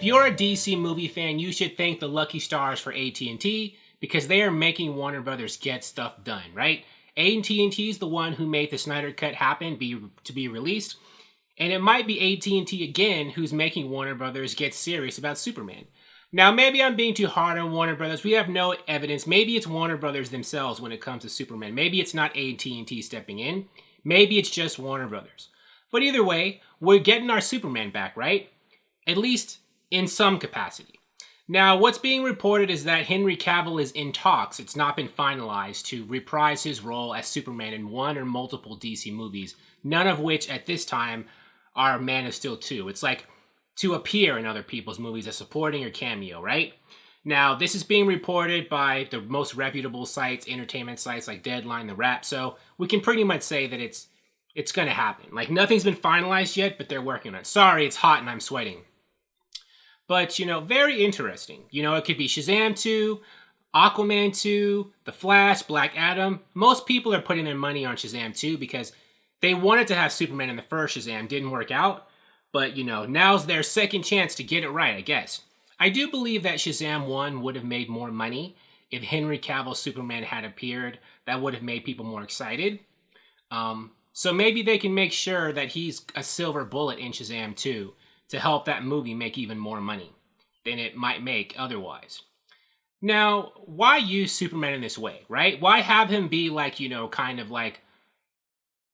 If you're a DC movie fan, you should thank the lucky stars for AT&T because they are making Warner Brothers get stuff done, right? AT&T is the one who made the Snyder Cut happen to be released, and it might be AT&T again who's making Warner Brothers get serious about Superman. Now, maybe I'm being too hard on Warner Brothers. We have no evidence. Maybe it's Warner Brothers themselves when it comes to Superman. Maybe it's not AT&T stepping in. Maybe it's just Warner Brothers. But either way, we're getting our Superman back, right? At least in some capacity. Now, what's being reported is that Henry Cavill is in talks, it's not been finalized, to reprise his role as Superman in one or multiple DC movies, none of which at this time are Man of Steel 2. It's like to appear in other people's movies as supporting or cameo, right? Now, this is being reported by the most reputable sites, entertainment sites like Deadline, The Wrap, so we can pretty much say that it's gonna happen. Like, nothing's been finalized yet, but they're working on it. Sorry, it's hot and I'm sweating. But, very interesting. It could be Shazam 2, Aquaman 2, The Flash, Black Adam. Most people are putting their money on Shazam 2 because they wanted to have Superman in the first Shazam. Didn't work out. But, now's their second chance to get it right, I guess. I do believe that Shazam 1 would have made more money if Henry Cavill's Superman had appeared. That would have made people more excited. So maybe they can make sure that he's a silver bullet in Shazam 2. To help that movie make even more money than it might make otherwise. Now, why use Superman in this way, right? Why have him be like, kind of like...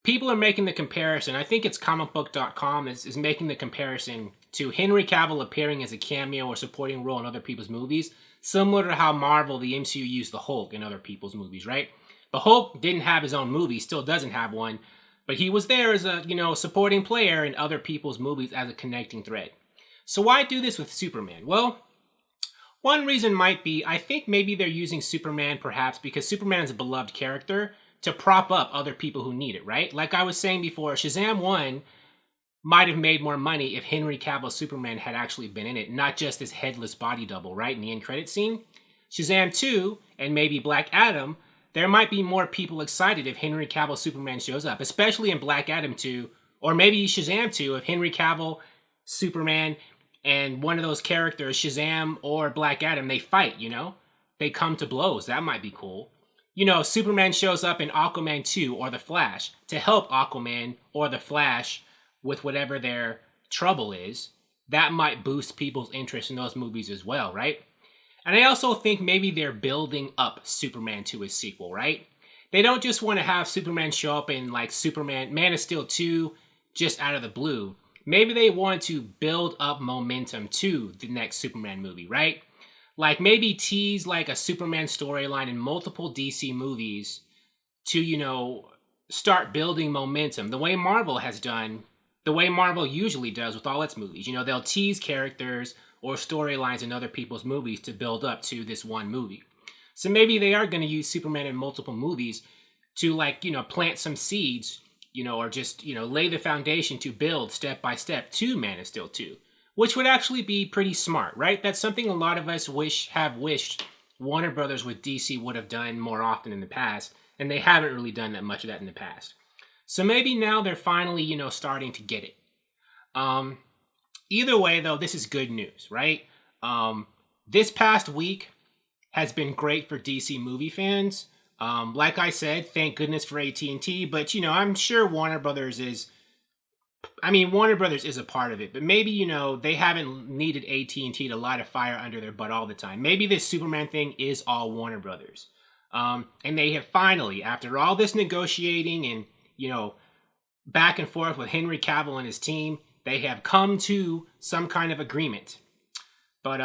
People are making the comparison, I think it's comicbook.com is making the comparison to Henry Cavill appearing as a cameo or supporting role in other people's movies, similar to how Marvel, the MCU, used the Hulk in other people's movies, right? The Hulk didn't have his own movie, still doesn't have one, but he was there as a, supporting player in other people's movies as a connecting thread. So why do this with Superman? Well, one reason might be, I think maybe they're using Superman perhaps because Superman is a beloved character to prop up other people who need it, right? Like I was saying before, Shazam 1 might have made more money if Henry Cavill's Superman had actually been in it, not just this headless body double, right, in the end credit scene. Shazam 2 and maybe Black Adam, there might be more people excited if Henry Cavill Superman shows up, especially in Black Adam 2, or maybe Shazam 2, if Henry Cavill Superman and one of those characters, Shazam or Black Adam, they fight, They come to blows. That might be cool. Superman shows up in Aquaman 2 or The Flash to help Aquaman or The Flash with whatever their trouble is. That might boost people's interest in those movies as well, right? And I also think maybe they're building up Superman to a sequel, right? They don't just want to have Superman show up in like Superman, Man of Steel 2 just out of the blue. Maybe they want to build up momentum to the next Superman movie, right? Like maybe tease like a Superman storyline in multiple DC movies to, start building momentum. The way Marvel has done, the way Marvel usually does with all its movies. They'll tease characters or storylines in other people's movies to build up to this one movie. So maybe they are going to use Superman in multiple movies to plant some seeds, or just, lay the foundation to build step by step to Man of Steel 2, which would actually be pretty smart, right? That's something a lot of us have wished Warner Brothers with DC would have done more often in the past, and they haven't really done that much of that in the past. So maybe now they're finally, starting to get it. Either way, though, this is good news, right? This past week has been great for DC movie fans. Like I said, thank goodness for AT&T, but, I'm sure Warner Brothers is a part of it, but maybe, they haven't needed AT&T to light a fire under their butt all the time. Maybe this Superman thing is all Warner Brothers. And they have finally, after all this negotiating and, back and forth with Henry Cavill and his team, they have come to some kind of agreement. But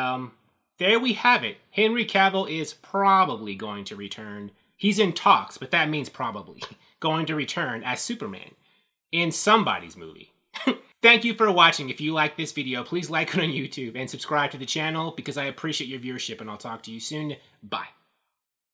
there we have it. Henry Cavill is probably going to return. He's in talks, but that means probably going to return as Superman in somebody's movie. Thank you for watching. If you like this video, please like it on YouTube and subscribe to the channel because I appreciate your viewership, and I'll talk to you soon. Bye.